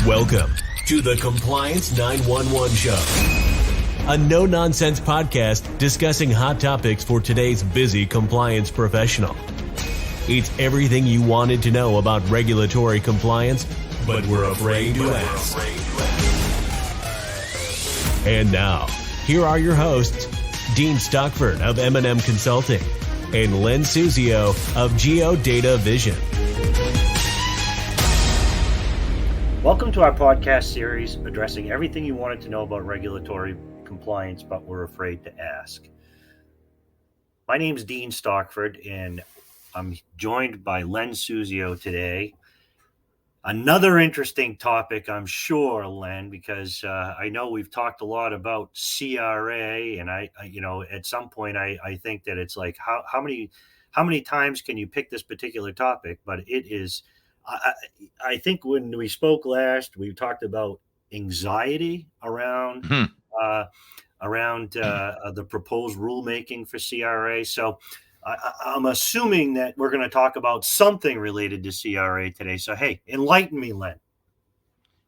Welcome to the Compliance 911 Show, a no-nonsense podcast discussing hot topics for today's busy compliance professional. It's everything you wanted to know about regulatory compliance, but we're afraid to ask. And now, here are your hosts, Dean Stockford of M&amp Consulting and Len Suzio of GeoDataVision. Welcome to our podcast series addressing everything you wanted to know about regulatory compliance, but were afraid to ask. My name is Dean Stockford, and I'm joined by Len Suzio today. Another interesting topic, I'm sure, Len, because I know we've talked a lot about CRA, and I at some point I think that it's like how many times can you pick this particular topic? But it is. I think when we spoke last, we talked about anxiety around the proposed rulemaking for CRA. So I'm assuming that we're going to talk about something related to CRA today. So, hey, enlighten me, Len.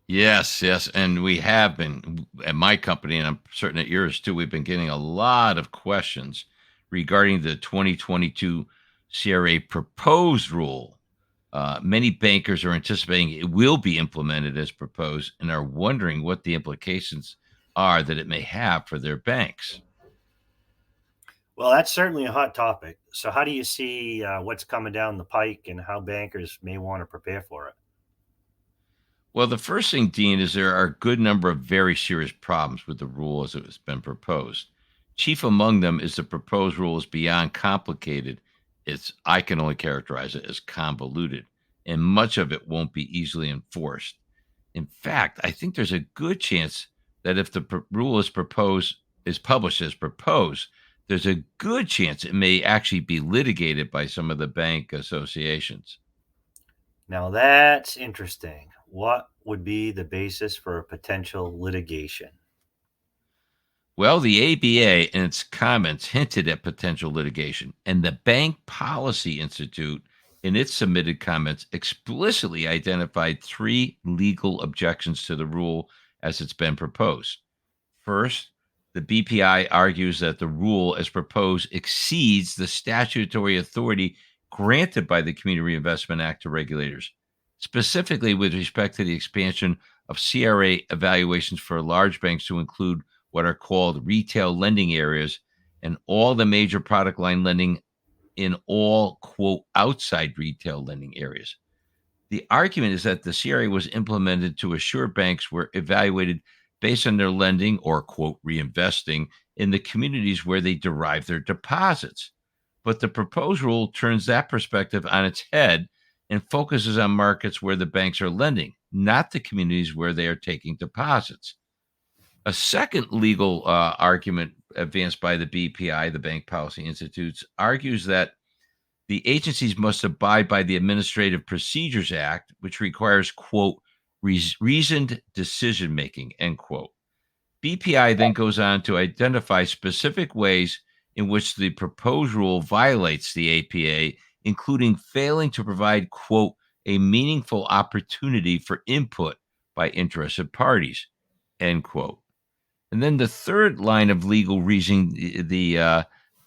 Yes. And we have been at my company, and I'm certain at yours too, we've been getting a lot of questions regarding the 2022 CRA proposed rule. Many bankers are anticipating it will be implemented as proposed and are wondering what the implications are that it may have for their banks. Well, that's certainly a hot topic. So how do you see what's coming down the pike and how bankers may want to prepare for it? Well, the first thing, Dean, is there are a good number of very serious problems with the rule as it has been proposed. Chief among them is the proposed rule is beyond complicated. I can only characterize it as convoluted, and much of it won't be easily enforced. In fact, I think there's a good chance that if the rule is published as proposed, there's a good chance it may actually be litigated by some of the bank associations. Now that's interesting. What would be the basis for a potential litigation? Well, the ABA in its comments hinted at potential litigation, and the Bank Policy Institute in its submitted comments explicitly identified three legal objections to the rule as it's been proposed. First, the BPI argues that the rule as proposed exceeds the statutory authority granted by the Community Reinvestment Act to regulators, specifically with respect to the expansion of CRA evaluations for large banks to include what are called retail lending areas and all the major product line lending in all, quote, outside retail lending areas. The argument is that the CRA was implemented to assure banks were evaluated based on their lending or, quote, reinvesting in the communities where they derive their deposits. But the proposed rule turns that perspective on its head and focuses on markets where the banks are lending, not the communities where they are taking deposits. A second legal argument advanced by the BPI, the Bank Policy Institute, argues that the agencies must abide by the Administrative Procedures Act, which requires, quote, reasoned decision-making, end quote. BPI then goes on to identify specific ways in which the proposed rule violates the APA, including failing to provide, quote, a meaningful opportunity for input by interested parties, end quote. And then the third line of legal reasoning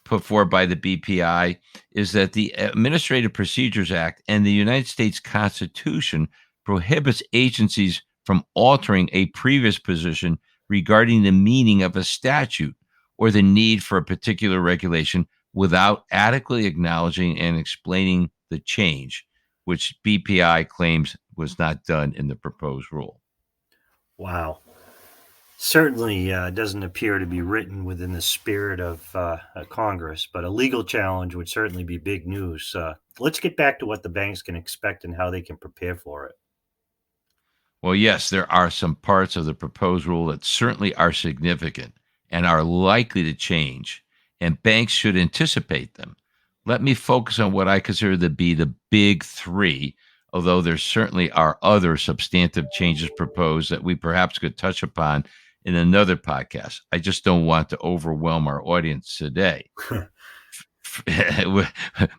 put forward by the BPI is that the Administrative Procedures Act and the United States Constitution prohibits agencies from altering a previous position regarding the meaning of a statute or the need for a particular regulation without adequately acknowledging and explaining the change, which BPI claims was not done in the proposed rule. Wow. Certainly doesn't appear to be written within the spirit of Congress, but a legal challenge would certainly be big news. Let's get back to what the banks can expect and how they can prepare for it. Well, yes, there are some parts of the proposed rule that certainly are significant and are likely to change, and banks should anticipate them. Let me focus on what I consider to be the big three, although there certainly are other substantive changes proposed that we perhaps could touch upon in another podcast. I just don't want to overwhelm our audience today.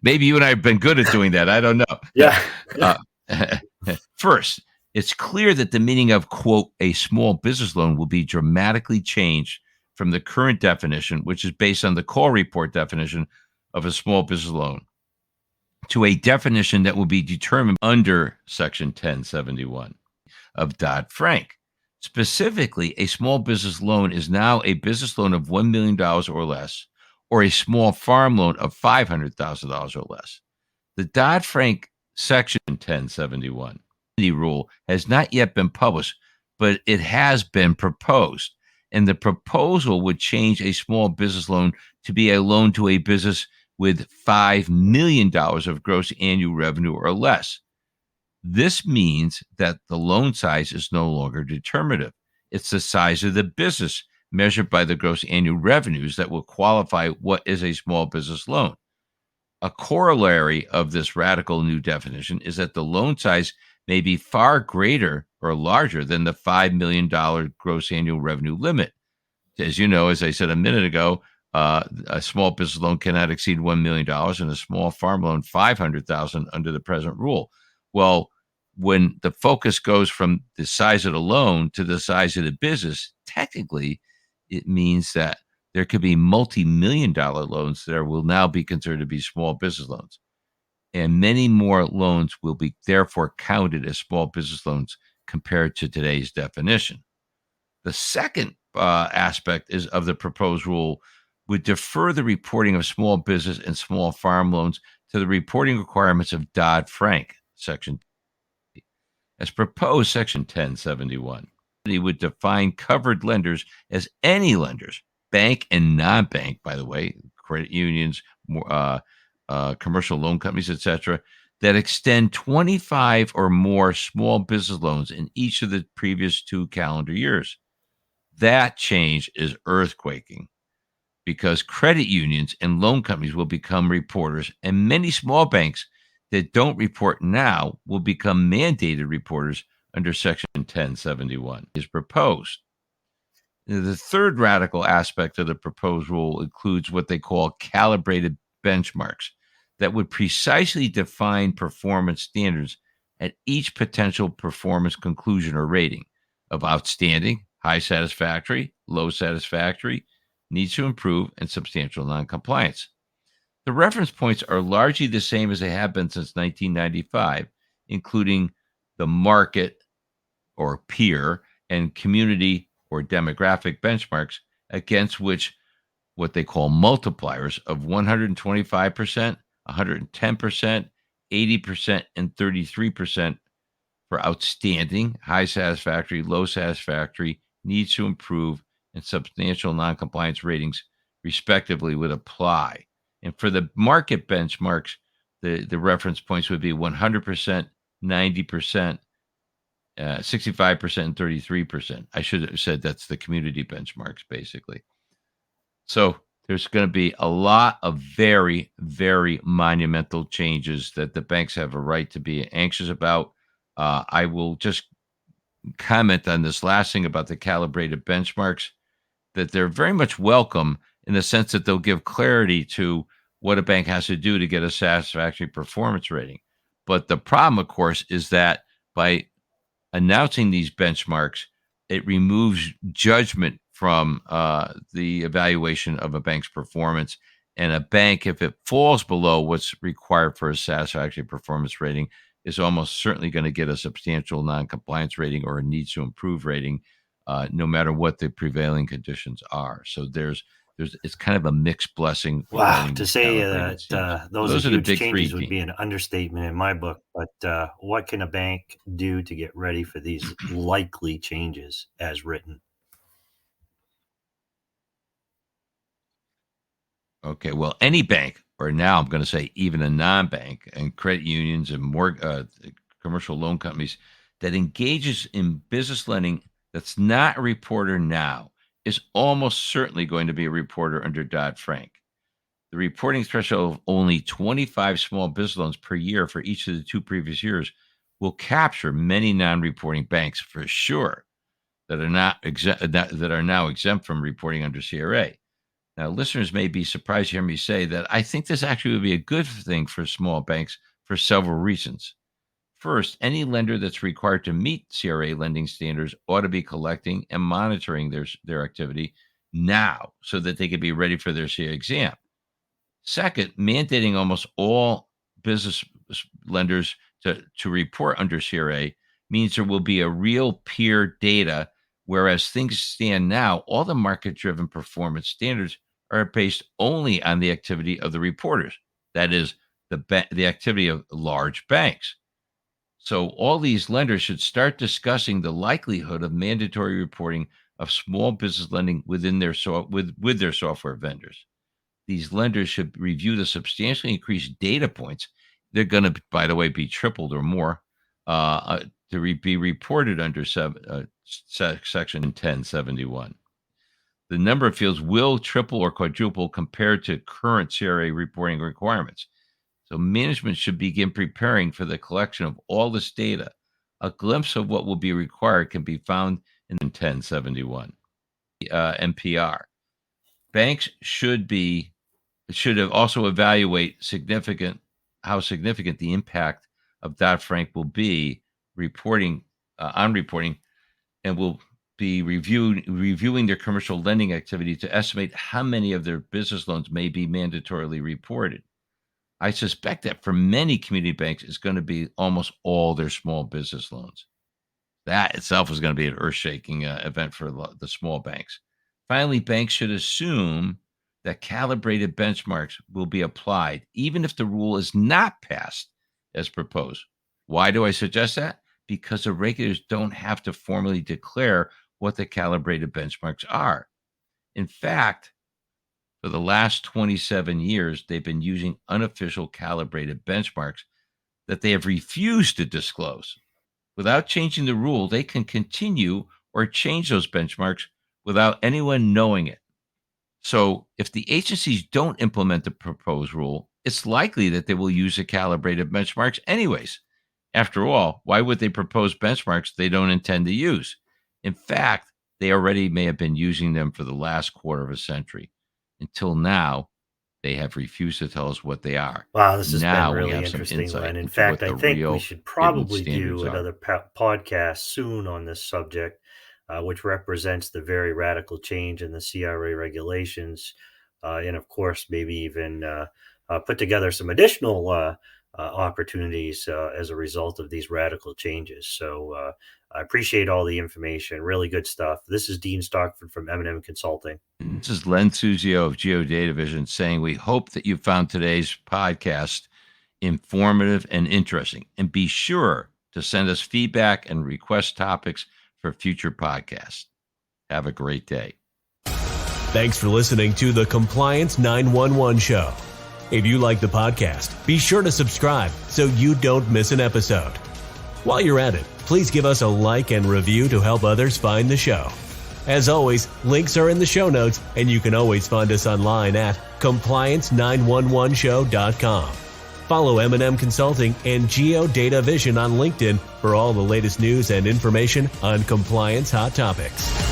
Maybe you and I have been good at doing that. I don't know. Yeah. First, It's clear that the meaning of, quote, a small business loan will be dramatically changed from the current definition, which is based on the call report definition of a small business loan, to a definition that will be determined under Section 1071 of Dodd-Frank. Specifically, a small business loan is now a business loan of $1 million or less, or a small farm loan of $500,000 or less. The Dodd-Frank Section 1071 rule has not yet been published, but it has been proposed. And the proposal would change a small business loan to be a loan to a business with $5 million of gross annual revenue or less. This means that the loan size is no longer determinative. It's the size of the business measured by the gross annual revenues that will qualify what is a small business loan. A corollary of this radical new definition is that the loan size may be far greater or larger than the $5 million gross annual revenue limit. As you know, as I said a minute ago, a small business loan cannot exceed $1 million and a small farm loan $500,000 under the present rule. Well, when the focus goes from the size of the loan to the size of the business, technically, it means that there could be multi-million-dollar loans that will now be considered to be small business loans. And many more loans will be therefore counted as small business loans compared to today's definition. The second aspect is of the proposed rule would defer the reporting of small business and small farm loans to the reporting requirements of Dodd-Frank, Section as proposed, Section 1071. It would define covered lenders as any lenders, bank and non-bank, by the way, credit unions, commercial loan companies, etc., that extend 25 or more small business loans in each of the previous 2 calendar years. That change is earthquaking because credit unions and loan companies will become reporters, and many small banks that don't report now will become mandated reporters under Section 1071 is proposed. The third radical aspect of the proposed rule includes what they call calibrated benchmarks that would precisely define performance standards at each potential performance conclusion or rating of outstanding, high satisfactory, low satisfactory, needs to improve, and substantial noncompliance. The reference points are largely the same as they have been since 1995, including the market or peer and community or demographic benchmarks against which what they call multipliers of 125%, 110%, 80%, and 33% for outstanding, high satisfactory, low satisfactory, needs to improve, and substantial noncompliance ratings, respectively, would apply. And for the market benchmarks, the reference points would be 100%, 90%, 65%, and 33%. I should have said that's the community benchmarks, basically. So there's going to be a lot of very, very monumental changes that the banks have a right to be anxious about. I will just comment on this last thing about the calibrated benchmarks, that they're very much welcome in the sense that they'll give clarity to what a bank has to do to get a satisfactory performance rating. But the problem, of course, is that by announcing these benchmarks, it removes judgment from the evaluation of a bank's performance. And a bank, if it falls below what's required for a satisfactory performance rating, is almost certainly going to get a substantial noncompliance rating or a needs to improve rating, no matter what the prevailing conditions are. So it's kind of a mixed blessing. Wow, to say that those are huge the big changes three would be an understatement in my book. But what can a bank do to get ready for these likely changes as written? Okay, well, any bank, or now I'm going to say even a non-bank, and credit unions and more commercial loan companies that engages in business lending that's not a reporter now is almost certainly going to be a reporter under Dodd-Frank. The reporting threshold of only 25 small business loans per year for each of the 2 previous years will capture many non-reporting banks for sure that are now exempt from reporting under CRA. Now, listeners may be surprised to hear me say that I think this actually would be a good thing for small banks for several reasons. First, any lender that's required to meet CRA lending standards ought to be collecting and monitoring their activity now so that they can be ready for their CRA exam. Second, mandating almost all business lenders to report under CRA means there will be a real peer data, whereas things stand now, all the market-driven performance standards are based only on the activity of the reporters. That is, the activity of large banks. So all these lenders should start discussing the likelihood of mandatory reporting of small business lending within their with their software vendors. These lenders should review the substantially increased data points. They're going to, by the way, be tripled or more be reported under Section 1071. The number of fields will triple or quadruple compared to current CRA reporting requirements. So management should begin preparing for the collection of all this data. A glimpse of what will be required can be found in 1071. NPR. Banks should have also evaluate how significant the impact of Dodd-Frank will be on reporting, and will be reviewing their commercial lending activity to estimate how many of their business loans may be mandatorily reported. I suspect that for many community banks, it's going to be almost all their small business loans. That itself is going to be an earth-shaking event for the small banks. Finally, banks should assume that calibrated benchmarks will be applied, even if the rule is not passed as proposed. Why do I suggest that? Because the regulators don't have to formally declare what the calibrated benchmarks are. In fact, for the last 27 years, they've been using unofficial calibrated benchmarks that they have refused to disclose. Without changing the rule, they can continue or change those benchmarks without anyone knowing it. So if the agencies don't implement the proposed rule, it's likely that they will use the calibrated benchmarks anyways. After all, why would they propose benchmarks they don't intend to use? In fact, they already may have been using them for the last quarter of a century. Until now, they have refused to tell us what they are. Wow, this has Now been we really have some interesting, insight Len. In into fact, what I the think we real should hidden probably standards do are. another podcast soon on this subject, which represents the very radical change in the CRA regulations, and of course, maybe even put together some additional opportunities as a result of these radical changes. So I appreciate all the information. Really good stuff. This is Dean Stockford from M&amp Consulting. This is Len Suzio of GeoDataVision saying we hope that you found today's podcast informative and interesting. And be sure to send us feedback and request topics for future podcasts. Have a great day. Thanks for listening to the Compliance 911 Show. If you like the podcast, be sure to subscribe so you don't miss an episode. While you're at it, please give us a like and review to help others find the show. As always, links are in the show notes, and you can always find us online at compliance911show.com. Follow M&amp Consulting and GeoDataVision on LinkedIn for all the latest news and information on compliance hot topics.